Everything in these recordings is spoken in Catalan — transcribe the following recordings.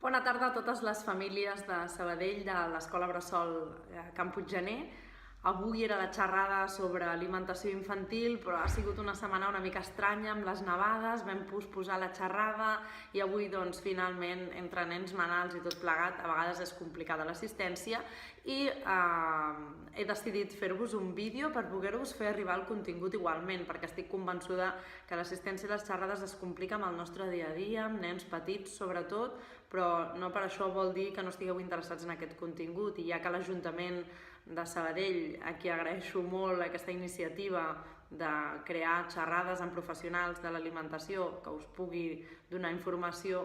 Bona tarda a totes les famílies de Sabadell, de l'Escola Bressol Can Puiggener. Avui era la xerrada sobre alimentació infantil, però ha sigut una setmana una mica estranya amb les nevades, vam posposar la xerrada i avui doncs finalment entre nens manals i tot plegat a vegades és complicada l'assistència i he decidit fer-vos un vídeo per poder-vos fer arribar el contingut igualment, perquè estic convençuda que l'assistència i les xerrades es complica amb el nostre dia a dia, amb nens petits sobretot, però no per això vol dir que no estigueu interessats en aquest contingut, i ja que l'Ajuntament de Sabadell, a qui agraeixo molt aquesta iniciativa de crear xerrades amb professionals de l'alimentació que us pugui donar informació,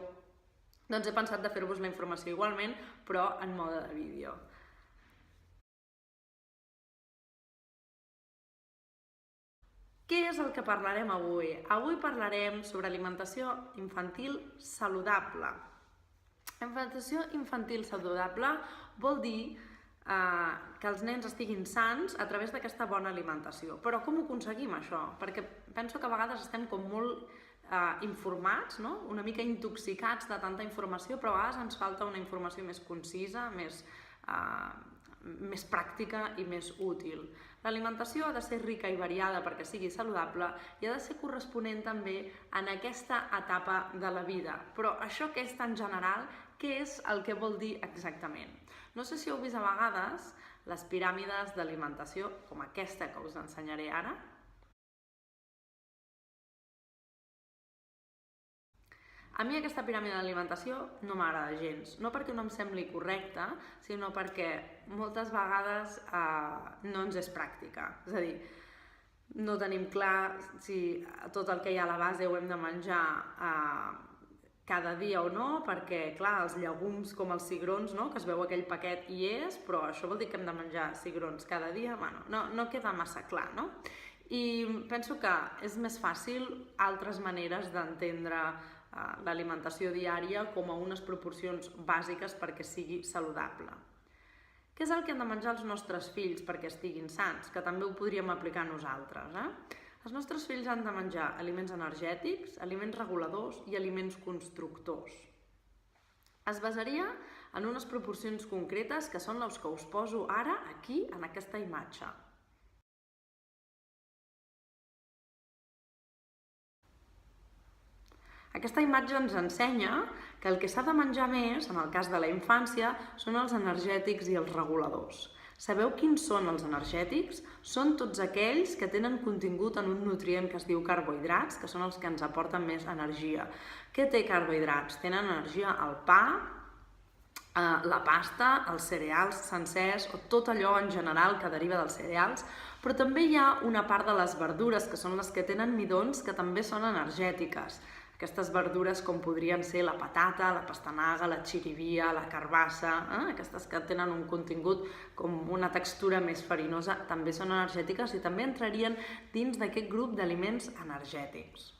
doncs he pensat de fer-vos la informació igualment, però en mode de vídeo. Què és el que parlarem avui? Avui parlarem sobre alimentació infantil saludable. Alimentació infantil saludable vol dir que els nens estiguin sans a través d'aquesta bona alimentació. Però com ho aconseguim, això? Perquè penso que a vegades estem com molt informats, no? Una mica intoxicats de tanta informació, però a vegades ens falta una informació més concisa, més pràctica i més útil. L'alimentació ha de ser rica i variada perquè sigui saludable i ha de ser corresponent també en aquesta etapa de la vida. Però això que és tan general, què és el que vol dir exactament? No sé si heu vist a vegades les piràmides d'alimentació, com aquesta que us ensenyaré ara. A mi aquesta piràmide d'alimentació no m'agrada gens, no perquè no em sembli correcta, sinó perquè moltes vegades no ens és pràctica. És a dir, no tenim clar si tot el que hi ha a la base ho hem de menjar cada dia o no, perquè clar, els llegums com els cigrons, no? Que es veu aquell paquet i és, però això vol dir que hem de menjar cigrons cada dia? Bueno, no queda massa clar, no? I penso que és més fàcil altres maneres d'entendre l'alimentació diària com a unes proporcions bàsiques perquè sigui saludable. Què és el que han de menjar els nostres fills perquè estiguin sans? Que també ho podríem aplicar nosaltres, Els nostres fills han de menjar aliments energètics, aliments reguladors i aliments constructors. Es basaria en unes proporcions concretes que són les que us poso ara aquí en aquesta imatge. Aquesta imatge ens ensenya que el que s'ha de menjar més, en el cas de la infància, són els energètics i els reguladors. Sabeu quins són els energètics? Són tots aquells que tenen contingut en un nutrient que es diu carbohidrats, que són els que ens aporten més energia. Què té carbohidrats? Tenen energia el pa, la pasta, els cereals sencers o tot allò en general que deriva dels cereals, però també hi ha una part de les verdures que són les que tenen midons que també són energètiques. Aquestes verdures com podrien ser la patata, la pastanaga, la xirivia, la carbassa, aquestes que tenen un contingut com una textura més farinosa, també són energètiques i també entrarien dins d'aquest grup d'aliments energètics.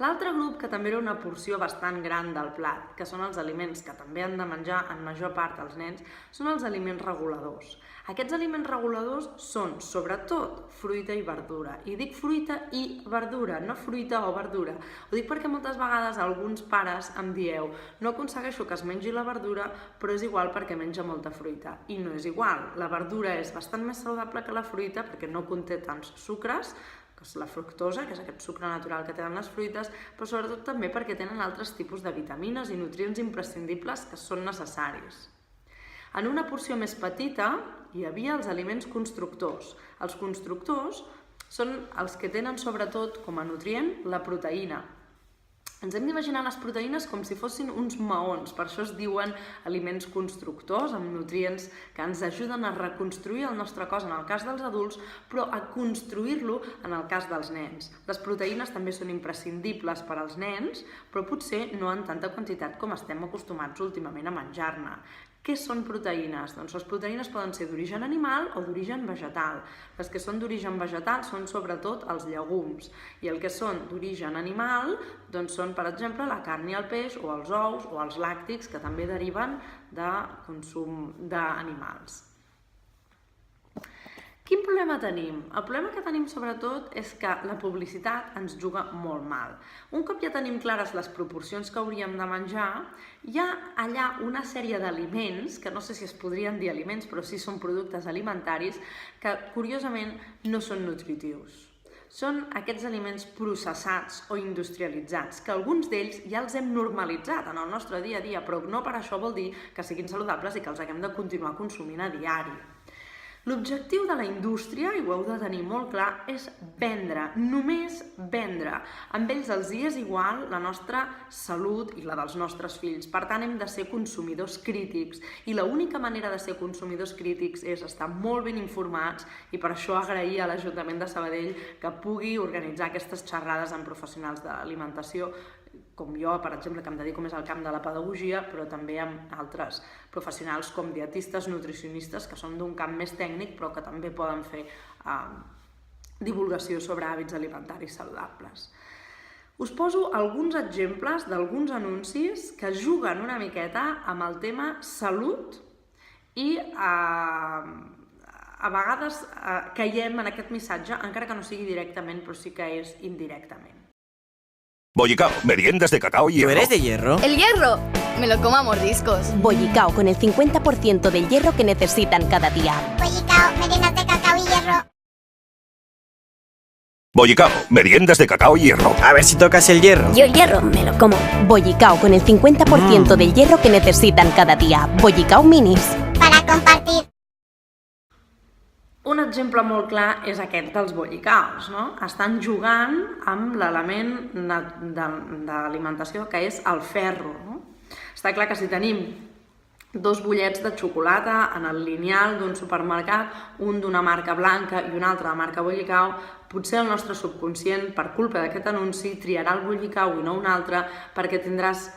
L'altre grup, que també era una porció bastant gran del plat, que són els aliments que també han de menjar en major part els nens, són els aliments reguladors. Aquests aliments reguladors són, sobretot, fruita i verdura. I dic fruita i verdura, no fruita o verdura. Ho dic perquè moltes vegades alguns pares em dieu no aconsegueixo que es mengi la verdura, però és igual perquè menja molta fruita. I no és igual. La verdura és bastant més saludable que la fruita perquè no conté tants sucres, que és la fructosa, que és aquest sucre natural que tenen les fruites, però sobretot també perquè tenen altres tipus de vitamines i nutrients imprescindibles que són necessaris. En una porció més petita hi havia els aliments constructors. Els constructors són els que tenen sobretot com a nutrient la proteïna. Ens hem d'imaginar les proteïnes com si fossin uns maons, per això es diuen aliments constructors, amb nutrients que ens ajuden a reconstruir el nostre cos en el cas dels adults, però a construir-lo en el cas dels nens. Les proteïnes també són imprescindibles per als nens, però potser no en tanta quantitat com estem acostumats últimament a menjar-ne. Què són proteïnes? Doncs les proteïnes poden ser d'origen animal o d'origen vegetal. Les que són d'origen vegetal són sobretot els llegums i el que són d'origen animal doncs són, per exemple, la carn i el peix o els ous o els làctics que també deriven de consum d'animals. Quin problema tenim? El problema que tenim sobretot és que la publicitat ens juga molt mal. Un cop ja tenim clares les proporcions que hauríem de menjar, hi ha allà una sèrie d'aliments, que no sé si es podrien dir aliments, però sí són productes alimentaris, que curiosament no són nutritius. Són aquests aliments processats o industrialitzats, que alguns d'ells ja els hem normalitzat en el nostre dia a dia, però no per això vol dir que siguin saludables i que els haguem de continuar consumint a diari. L'objectiu de la indústria, i ho heu de tenir molt clar, és vendre, només vendre. Amb ells els hi és igual la nostra salut i la dels nostres fills. Per tant, hem de ser consumidors crítics. I l'única manera de ser consumidors crítics és estar molt ben informats i per això agrair a l'Ajuntament de Sabadell que pugui organitzar aquestes xerrades amb professionals de l'alimentació, com jo, per exemple, que em dedico més al camp de la pedagogia, però també amb altres professionals com dietistes, nutricionistes, que són d'un camp més tècnic, però que també poden fer divulgació sobre hàbits alimentaris saludables. Us poso alguns exemples d'alguns anuncis que juguen una miqueta amb el tema salut i a vegades caiem en aquest missatge, encara que no sigui directament, però sí que és indirectament. Bollicao, meriendas de cacao y hierro. ¿Tú eres de hierro? ¡El hierro! Me lo como a mordiscos. Bollicao, con el 50% del hierro que necesitan cada día. Bollicao, meriendas de cacao y hierro. Bollicao, meriendas de cacao y hierro. A ver si tocas el hierro. Yo el hierro me lo como. Bollicao, con el 50% del hierro que necesitan cada día. Bollicao Minis. Para compartir. Un exemple molt clar és aquest dels bollicaos, no? Estan jugant amb l'element d'alimentació que és el ferro, no? Està clar que si tenim 2 bullets de xocolata en el lineal d'un supermercat, un d'una marca blanca i un altre de marca Bollicao, potser el nostre subconscient, per culpa d'aquest anunci, triarà el Bollicao i no un altre, perquè tindràs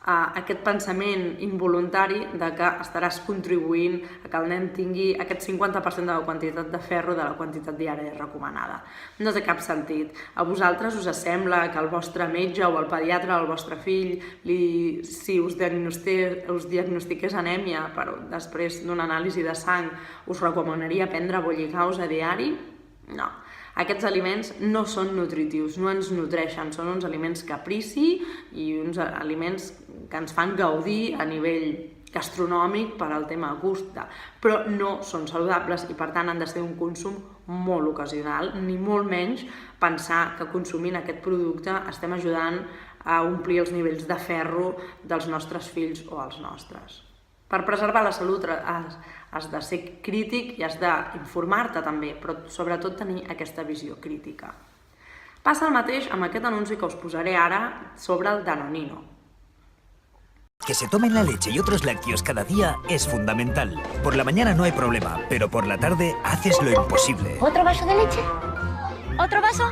aquest pensament involuntari de que estaràs contribuint a que el nen tingui aquest 50% de la quantitat de ferro de la quantitat diària recomanada. No té cap sentit. A vosaltres us sembla que el vostre metge o el pediatre del vostre fill, si us diagnostiqués anèmia, però després d'una anàlisi de sang, us recomanaria prendre bollicaos a diari? No. Aquests aliments no són nutritius, no ens nutreixen, són uns aliments caprici i uns aliments que ens fan gaudir a nivell gastronòmic per al tema gust, però no són saludables i per tant han de ser un consum molt ocasional, ni molt menys pensar que consumint aquest producte estem ajudant a omplir els nivells de ferro dels nostres fills o els nostres. Per preservar la salut has de ser crític i has d'informar-te també, però sobretot tenir aquesta visió crítica. Passa el mateix amb aquest anunci que us posaré ara sobre el Danonino. Que se tomen la leche y otros lácteos cada día es fundamental. Por la mañana no hay problema, pero por la tarde haces lo imposible. ¿Otro vaso de leche? ¿Otro vaso?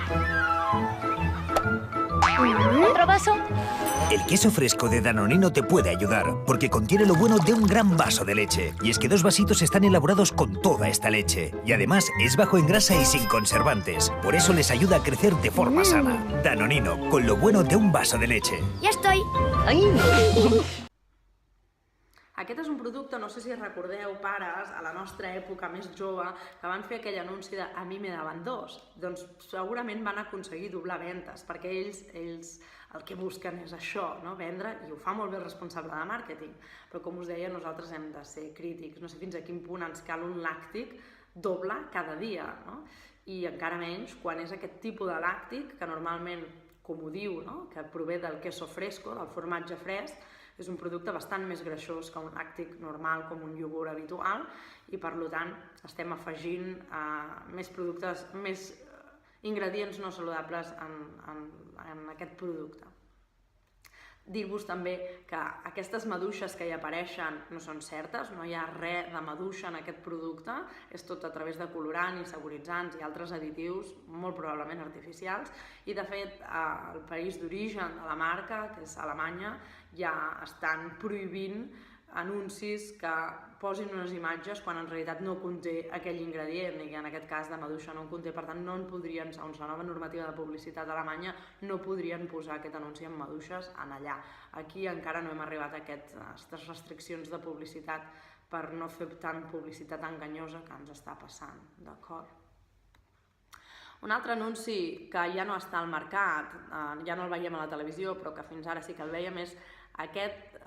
¿Otro vaso? El queso fresco de Danonino te puede ayudar, porque contiene lo bueno de un gran vaso de leche. Y es que 2 vasitos están elaborados con toda esta leche. Y además es bajo en grasa y sin conservantes. Por eso les ayuda a crecer de forma sana. Danonino, con lo bueno de un vaso de leche. Ya estoy. Aquest és un producte, no sé si recordeu, pares, a la nostra època més jove, que van fer aquell anunci de "a mi me daban 2". Doncs segurament van aconseguir doblar ventes, perquè ells el que busquen és això, no? Vendre, i ho fa molt bé el responsable de màrqueting. Però com us deia, nosaltres hem de ser crítics. No sé fins a quin punt ens cal un làctic doble cada dia, no? I encara menys quan és aquest tipus de làctic que normalment, com ho diu, no? Que prové del queso fresco, del formatge fresc, és un producte bastant més greixós que un làctic normal com un iogurt habitual i per tant estem afegint més productes, més ingredients no saludables en aquest producte. Dir-vos també que aquestes maduixes que hi apareixen no són certes, no hi ha res de maduixa en aquest producte, és tot a través de colorants i saboritzants i altres additius, molt probablement artificials, i de fet al país d'origen de la marca, que és Alemanya, ja estan prohibint anuncis que posin unes imatges quan en realitat no conté aquell ingredient i que en aquest cas de maduixa no en conté, per tant no en podrien, segons la nova normativa de publicitat alemanya, no podrien posar aquest anunci amb maduixes en allà. Aquí encara no hem arribat a aquestes restriccions de publicitat per no fer tant publicitat enganyosa que ens està passant, d'acord? Un altre anunci que ja no està al mercat, ja no el veiem a la televisió, però que fins ara sí que el veiem, és aquest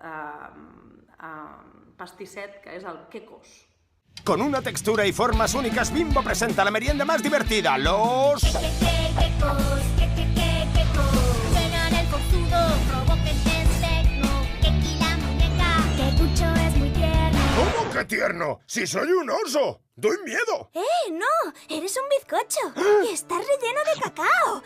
pastisset que és el Quecos. Con una textura y formas únicas, Bimbo presenta la merienda más divertida, los... Quecos. Juegan el forzudo, provoquen tecno. Quequi la muñeca. Quecucho es muy tierno. ¿Cómo que tierno? ¡Si soy un oso! ¡Doy miedo! No, eres un bizcocho. Y estás relleno de cacao.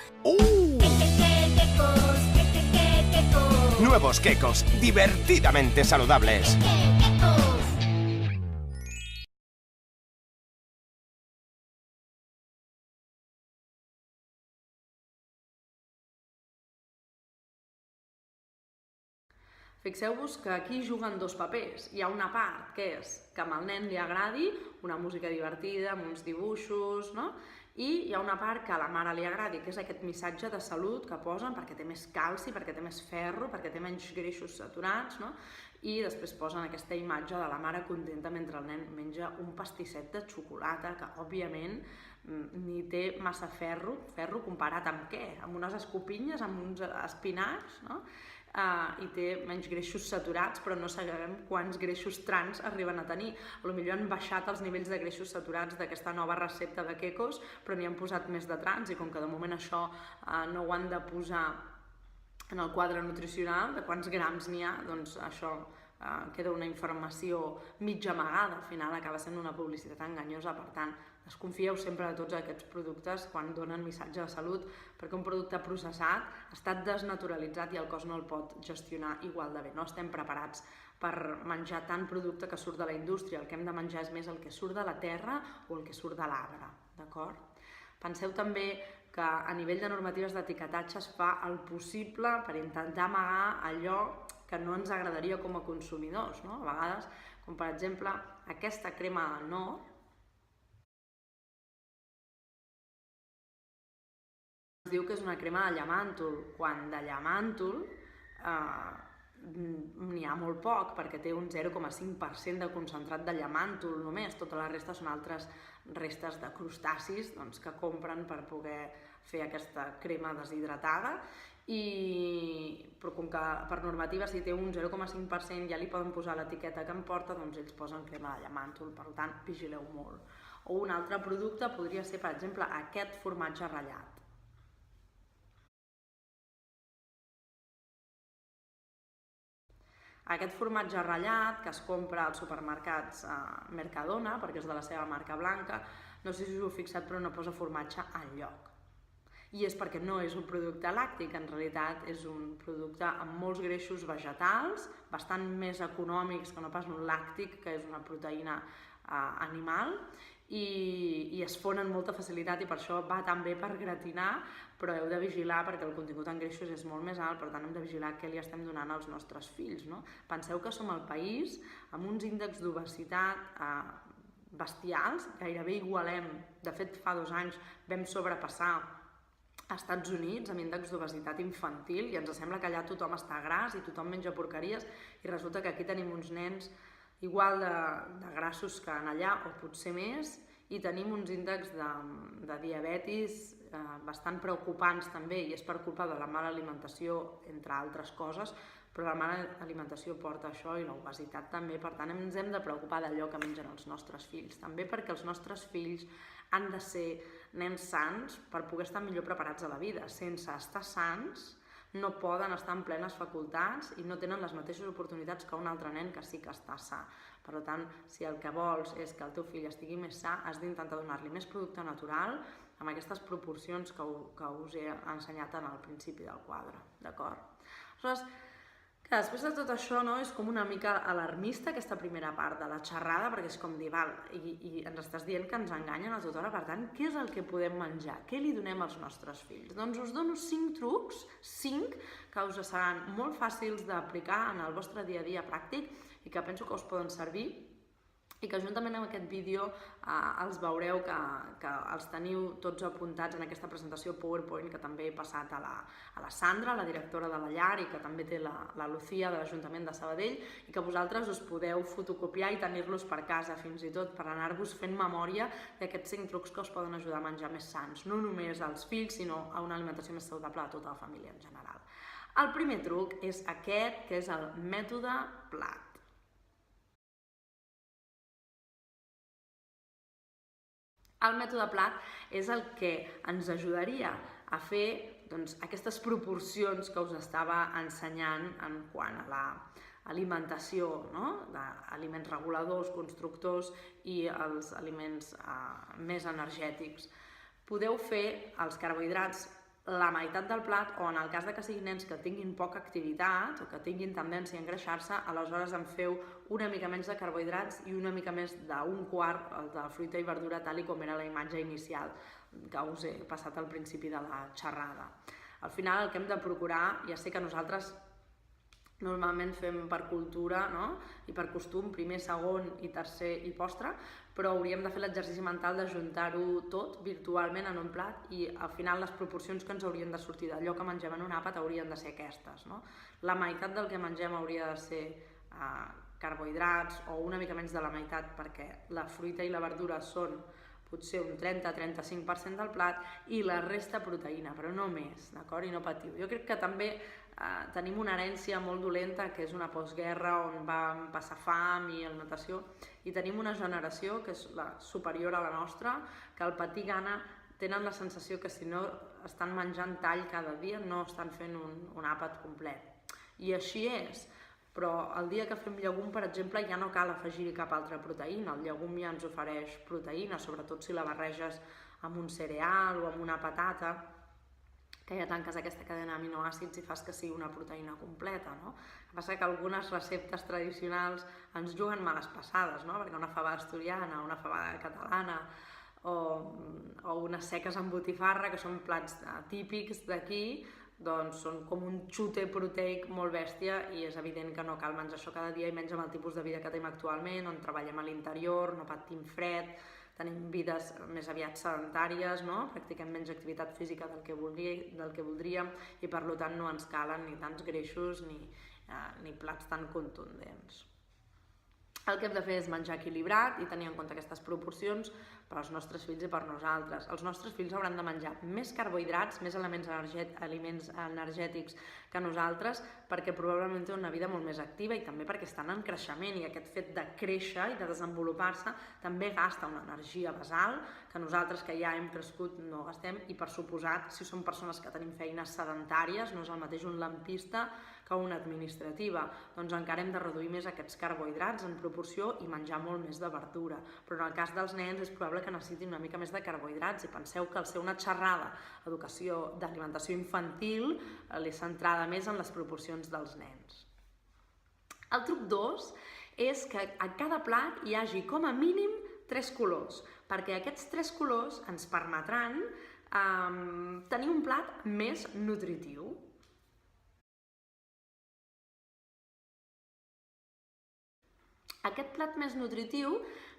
Quecos. Nuevos Quecos, divertidamente saludables. Quecos. Fixeu-vos que aquí juguen dos papers. Hi ha una part que és que al nen li agradi una música divertida, amb uns dibuixos, no? I hi ha una part que a la mare li agradi, que és aquest missatge de salut que posen perquè té més calci, perquè té més ferro, perquè té menys greixos saturats, no? I després posen aquesta imatge de la mare contenta mentre el nen menja un pastisset de xocolata que, òbviament, ni té massa ferro comparat amb què? Amb unes escopinyes, amb uns espinacs, no? I té menys greixos saturats, però no sabem quants greixos trans arriben a tenir. Potser han baixat els nivells de greixos saturats d'aquesta nova recepta de Quecos, però n'hi han posat més de trans, i com que de moment això no ho han de posar en el quadre nutricional de quants grams n'hi ha, doncs això queda una informació mitja amagada, al final acaba sent una publicitat enganyosa. Per tant, desconfieu sempre de tots aquests productes quan donen missatge de salut, perquè un producte processat ha estat desnaturalitzat i el cos no el pot gestionar igual de bé. No estem preparats per menjar tant producte que surt de la indústria. El que hem de menjar és més el que surt de la terra o el que surt de l'arbre, d'acord? Penseu també que a nivell de normatives d'etiquetatge es fa el possible per intentar amagar allò que no ens agradaria com a consumidors, no? A vegades, com per exemple aquesta crema de Knorr, es diu que és una crema de llamàntol, quan de llamàntol n'hi ha molt poc, perquè té un 0,5% de concentrat de llamàntol només. Tota la resta són altres restes de crustacis que compren per poder fer aquesta crema deshidratada, però com que per normativa si té un 0,5% ja li poden posar l'etiqueta que em porta, doncs ells posen crema de llamàntol, per tant vigileu molt. O un altre producte podria ser, per exemple, aquest formatge ratllat. Aquest formatge ratllat que es compra als supermercats Mercadona, perquè és de la seva marca blanca, no sé si us heu fixat, però no posa formatge enlloc. I és perquè no és un producte làctic, en realitat és un producte amb molts greixos vegetals, bastant més econòmics que no pas un làctic, que és una proteïna animal, i es fon amb molta facilitat i per això va tan bé per gratinar, però heu de vigilar perquè el contingut en greixos és molt més alt, per tant hem de vigilar què li estem donant als nostres fills, no? Penseu que som el país amb uns índexs d'obesitat bestials, gairebé igualem, de fet fa 2 anys vam sobrepassar a Estats Units amb índex d'obesitat infantil i ens sembla que allà tothom està gras i tothom menja porqueries i resulta que aquí tenim uns nens igual de grassos que en allà o potser més i tenim uns índexs de diabetis bastant preocupants també i és per culpa de la mala alimentació, entre altres coses, però la mala alimentació porta això i l'obesitat també, per tant ens hem de preocupar d'allò que mengen els nostres fills, també perquè els nostres fills han de ser nens sans per poder estar millor preparats a la vida. Sense estar sans no poden estar en plenes facultats i no tenen les mateixes oportunitats que un altre nen que sí que està sa. Per tant, si el que vols és que el teu fill estigui més sa, has d'intentar donar-li més producte natural amb aquestes proporcions que us he ensenyat en el principi del quadre, d'acord? Aleshores, després de tot això, és com una mica alarmista aquesta primera part de la xerrada, perquè és com dir, val, i ens estàs dient que ens enganyen a tota hora, per tant, què és el que podem menjar? Què li donem als nostres fills? Doncs us dono 5 trucs, 5, que us seran molt fàcils d'aplicar en el vostre dia a dia pràctic i que penso que us poden servir i que juntament amb aquest vídeo els veureu que els teniu tots apuntats en aquesta presentació PowerPoint que també he passat a la Sandra, la directora de la llar, i que també té la Lucía de l'Ajuntament de Sabadell, i que vosaltres us podeu fotocopiar i tenir-los per casa, fins i tot per anar-vos fent memòria d'aquests 5 trucs que us poden ajudar a menjar més sants, no només als fills, sinó a una alimentació més saludable a tota la família en general. El primer truc és aquest, que és el mètode plat. El mètode plat és el que ens ajudaria a fer aquestes proporcions que us estava ensenyant en quant a l'alimentació, d'aliments reguladors, constructors i els aliments més energètics. Podeu fer els carbohidrats la meitat del plat, o en el cas que siguin nens que tinguin poca activitat o que tinguin tendència a engreixar-se, aleshores en feu una mica menys de carbohidrats i una mica més d'un quart de fruita i verdura, tal com era la imatge inicial que us he passat al principi de la xerrada. Al final el que hem de procurar, ja sé que nosaltres normalment fem per cultura i per costum primer, segon i tercer i postre, però hauríem de fer l'exercici mental d'ajuntar-ho tot virtualment en un plat i al final les proporcions que ens haurien de sortir d'allò que mengem en un àpat haurien de ser aquestes. La meitat del que mengem hauria de ser carbohidrats o una mica menys de la meitat, perquè la fruita i la verdura són potser un 30-35% del plat i la resta proteïna, però no més, d'acord? I no patiu. Jo crec que també tenim una herència molt dolenta, que és una postguerra on vam passar fam i alimentació, i tenim una generació que és la superior a la nostra, que al patir gana tenen la sensació que si no estan menjant tall cada dia no estan fent un àpat complet. I així és, però el dia que fem llegum, per exemple, ja no cal afegir-hi cap altra proteïna. El llegum ja ens ofereix proteïna, sobretot si la barreges amb un cereal o amb una patata, que ja tanques aquesta cadena d'aminoàcids i fas que sigui una proteïna completa. El que passa que algunes receptes tradicionals ens juguen males passades, perquè una fabada asturiana, una fabada catalana o unes seques amb botifarra, que són plats típics d'aquí, doncs són com un xute proteic molt bèstia i és evident que no cal menjar això cada dia, i menys amb el tipus de vida que tenim actualment, on treballem a l'interior, no patim fred, tenim vides més aviat sedentàries, practiquem menys activitat física del que voldríem i per tant no ens calen ni tants greixos ni plats tan contundents. El que hem de fer és menjar equilibrat i tenir en compte aquestes proporcions per als nostres fills i per nosaltres. Els nostres fills hauran de menjar més carbohidrats, més aliments energètics que nosaltres, perquè probablement tenen una vida molt més activa i també perquè estan en creixement, i aquest fet de créixer i de desenvolupar-se també gasta una energia basal que nosaltres, que ja hem crescut, no gastem, i per suposat, si som persones que tenim feines sedentàries, no és el mateix un lampista que una administrativa, doncs encara hem de reduir més aquests carbohidrats en proporció i menjar molt més de verdura. Però en el cas dels nens és probable que necessitin una mica més de carbohidrats, i penseu que al ser una xerrada d'alimentació infantil l'he centrada més en les proporcions dels nens. El truc 2 és que a cada plat hi hagi com a mínim 3 colors, perquè aquests 3 colors ens permetran tenir un plat més nutritiu. Aquest plat més nutritiu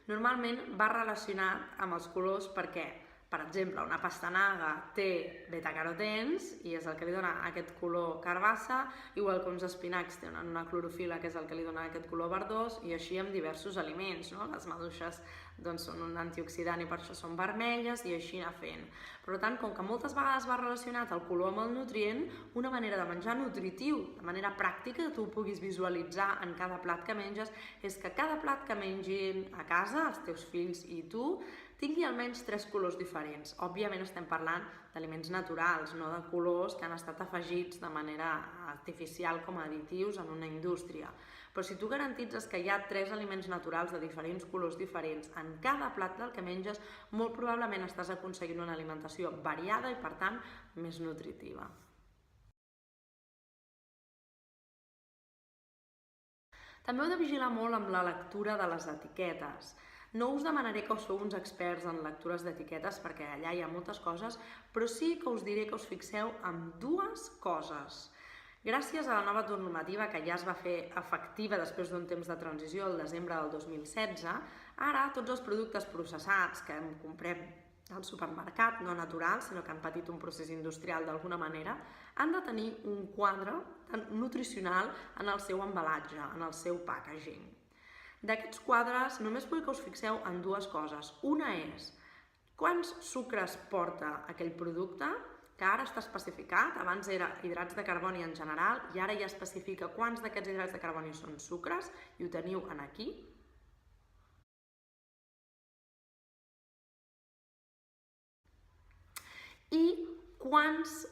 normalment va relacionat amb els colors perquè, per exemple, una pastanaga té betacarotens i és el que li dona aquest color carbassa, igual que uns espinacs tenen una clorofil·la que és el que li dona aquest color verdós, i així amb diversos aliments. Les maduixes són un antioxidant i per això són vermelles, i així anar fent. Per tant, com que moltes vegades va relacionat el color amb el nutrient, una manera de menjar nutritiu, de manera pràctica, que tu puguis visualitzar en cada plat que menges, és que cada plat que mengin a casa, els teus fills i tu, tingui almenys 3 colors diferents. Òbviament estem parlant d'aliments naturals, no de colors que han estat afegits de manera artificial com a additius en una indústria. Però si tu garantitzes que hi ha 3 aliments naturals de diferents colors diferents en cada plat del que menges, molt probablement estàs aconseguint una alimentació variada i, per tant, més nutritiva. També heu de vigilar molt amb la lectura de les etiquetes. No us demanaré que sou uns experts en lectures d'etiquetes, perquè allà hi ha moltes coses, però sí que us diré que us fixeu en 2 coses. Gràcies a la nova normativa que ja es va fer efectiva després d'un temps de transició el desembre del 2016, ara tots els productes processats que comprem al supermercat, no naturals, sinó que han patit un procés industrial d'alguna manera, han de tenir un quadre nutricional en el seu embalatge, en el seu packaging. D'aquests quadres només vull que us fixeu en dues coses. Una és quants sucres porta aquell producte, que ara està especificat, abans era hidrats de carboni en general i ara ja especifica quants d'aquests hidrats de carboni són sucres i ho teniu aquí. I quants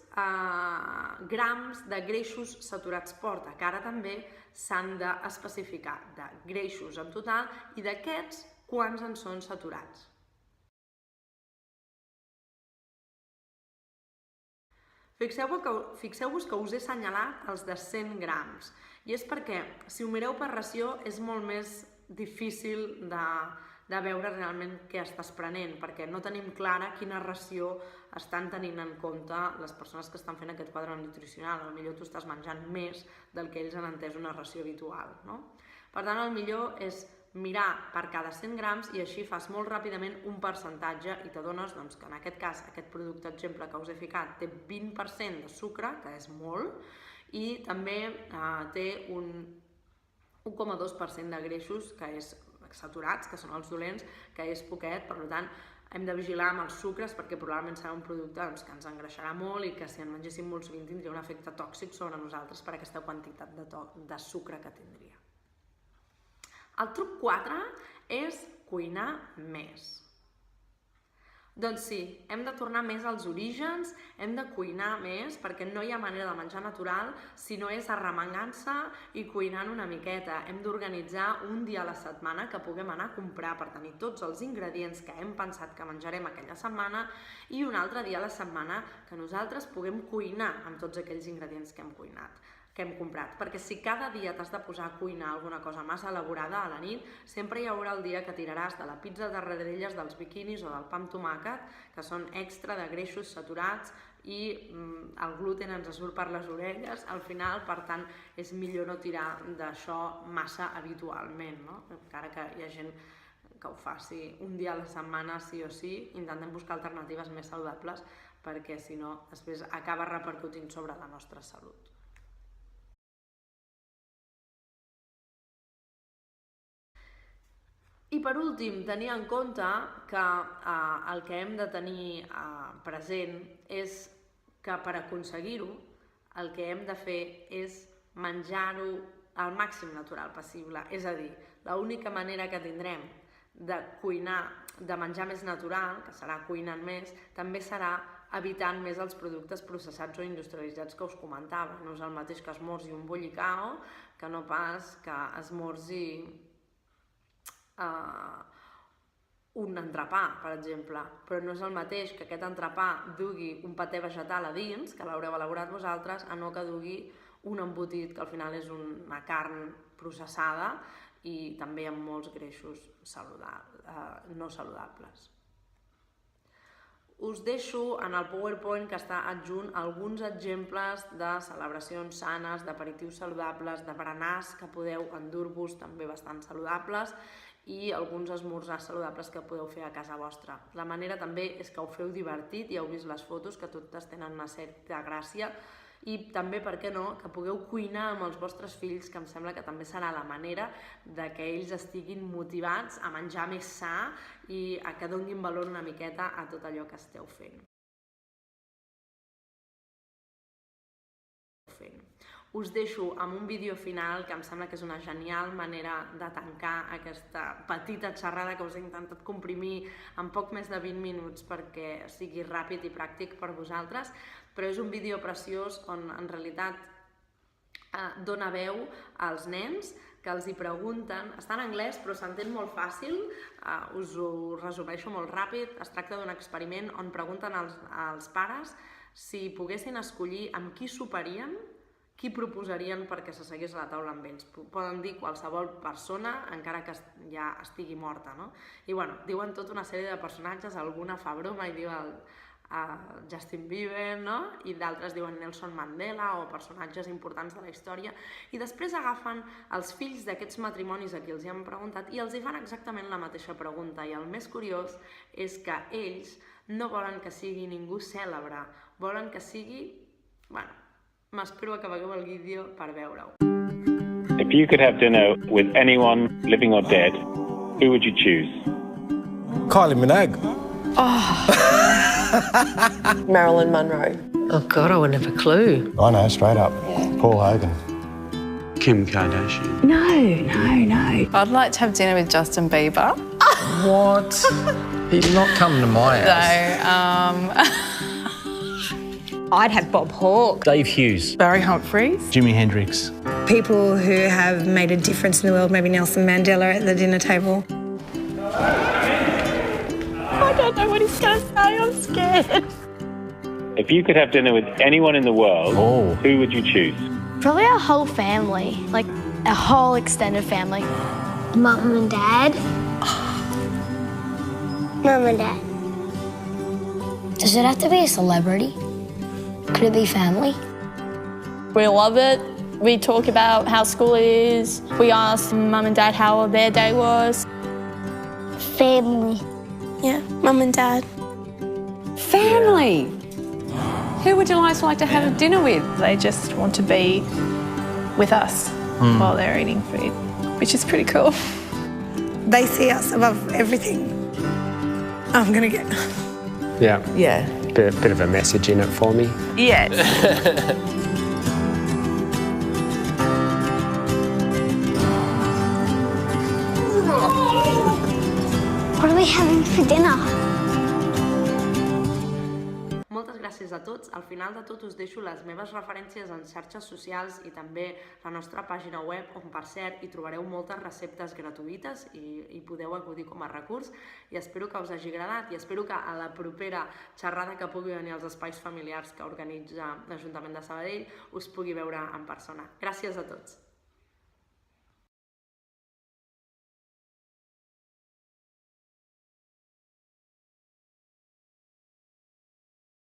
grams de greixos saturats porta, que ara també s'han d'especificar de greixos en total i d'aquests quants en són saturats. Fixeu-vos que us he assenyalat els de 100 grams i és perquè si ho mireu per ració és molt més difícil de veure realment què estàs prenent perquè no tenim clara quina ració estan tenint en compte les persones que estan fent aquest quadre nutricional. Potser tu estàs menjant més del que ells han entès una ració habitual, no? Per tant, el millor és mirar per cada 100 grams i així fas molt ràpidament un percentatge i t'adones que en aquest cas, aquest producte exemple que us he ficat té 20% de sucre, que és molt, i també té un 1,2% de greixos, que és saturats, que són els dolents, que és poquet, per tant, hem de vigilar amb els sucres perquè probablement serà un producte que ens engreixarà molt i que si en mengéssim molt sovint tindria un efecte tòxic sobre nosaltres per aquesta quantitat de sucre que tindria. El truc 4 és cuinar més. Doncs sí, hem de tornar més als orígens, hem de cuinar més perquè no hi ha manera de menjar natural si no és arremangant-se i cuinant una miqueta. Hem d'organitzar un dia a la setmana que puguem anar a comprar per tenir tots els ingredients que hem pensat que menjarem aquella setmana i un altre dia a la setmana que nosaltres puguem cuinar amb tots aquells ingredients que hem comprat, perquè si cada dia t'has de posar a cuinar alguna cosa massa elaborada a la nit, sempre hi haurà el dia que tiraràs de la pizza de tarradelles, dels biquinis o del pa amb tomàquet, que són extra de greixos saturats i el gluten ens surt per les orelles, al final, per tant, és millor no tirar d'això massa habitualment, no? Encara que hi ha gent que ho faci un dia a la setmana sí o sí, intentem buscar alternatives més saludables perquè si no, després acaba repercutint sobre la nostra salut. I per últim, tenir en compte que el que hem de tenir present és que per aconseguir-ho el que hem de fer és menjar-ho al màxim natural possible. És a dir, l'única manera que tindrem de cuinar, de menjar més natural, que serà cuinant més, també serà evitant més els productes processats o industrialitzats que us comentava. No és el mateix que esmorzi un bollicao que no pas que esmorzi un entrepà, per exemple, però no és el mateix que aquest entrepà dugui un paté vegetal a dins, que l'haureu elaborat vosaltres, a no que dugui un embotit, que al final és una carn processada i també amb molts greixos no saludables. Us deixo en el PowerPoint que està adjunt alguns exemples de celebracions sanes, d'aperitius saludables, de berenars que podeu endur-vos també bastant saludables i alguns esmorzars saludables que podeu fer a casa vostra. La manera també és que ho feu divertit, ja heu vist les fotos, que totes tenen una certa gràcia i també, per què no, que pugueu cuinar amb els vostres fills, que em sembla que també serà la manera de que ells estiguin motivats a menjar més sa i a que donin valor una miqueta a tot allò que esteu fent. Us deixo amb un vídeo final que em sembla que és una genial manera de tancar aquesta petita xerrada que us he intentat comprimir en poc més de 20 minuts perquè sigui ràpid i pràctic per vosaltres, però és un vídeo preciós on en realitat dona veu als nens que els hi pregunten, està en anglès però s'entén molt fàcil, us ho resumeixo molt ràpid, es tracta d'un experiment on pregunten als pares si poguessin escollir amb qui soparien, qui proposarien perquè s'assegués a la taula amb ells. Poden dir qualsevol persona, encara que ja estigui morta, no? I bueno, diuen tota una sèrie de personatges, alguna fa broma i diu Justin Bieber, no? I d'altres diuen Nelson Mandela o personatges importants de la història, i després agafen els fills d'aquests matrimonis a qui els hi han preguntat i els hi fan exactament la mateixa pregunta, i el més curiós és que ells no volen que sigui ningú cèlebre, volen que sigui... Bueno, m'espero que vegueu el vídeo per veure-ho. If you could have dinner with anyone, living or dead, who would you choose? Kylie Minogue. Marilyn Monroe. Oh, God, I wouldn't have a clue. I know, straight up. Paul Hogan. Kim Kardashian. No. I'd like to have dinner with Justin Bieber. What? He's not coming to my house. I'd have Bob Hawke. Dave Hughes. Barry Humphries. Jimi Hendrix. People who have made a difference in the world, maybe Nelson Mandela at the dinner table. I don't know what he's going to say, I'm scared. If you could have dinner with anyone in the world, who would you choose? Probably our whole family, like our whole extended family. Mum and Dad. Mum and Dad. Does it have to be a celebrity? Could it be family? We love it. We talk about how school is. We ask Mum and Dad how their day was. Family. Yeah, Mum and Dad. Family. Who would you like to have a dinner with? They just want to be with us while they're eating food, which is pretty cool. They see us above everything. I'm going to get... Yeah. Yeah. Bit of a message in it for me. Yes. What are we having for dinner? Moltes gràcies a tots. Al final de tot us deixo les meves referències en xarxes socials i també la nostra pàgina web, on per cert hi trobareu moltes receptes gratuïtes i podeu acudir com a recurs, i espero que us hagi agradat i espero que a la propera xerrada que pugui venir als espais familiars que organitza l'Ajuntament de Sabadell us pugui veure en persona. Gràcies a tots.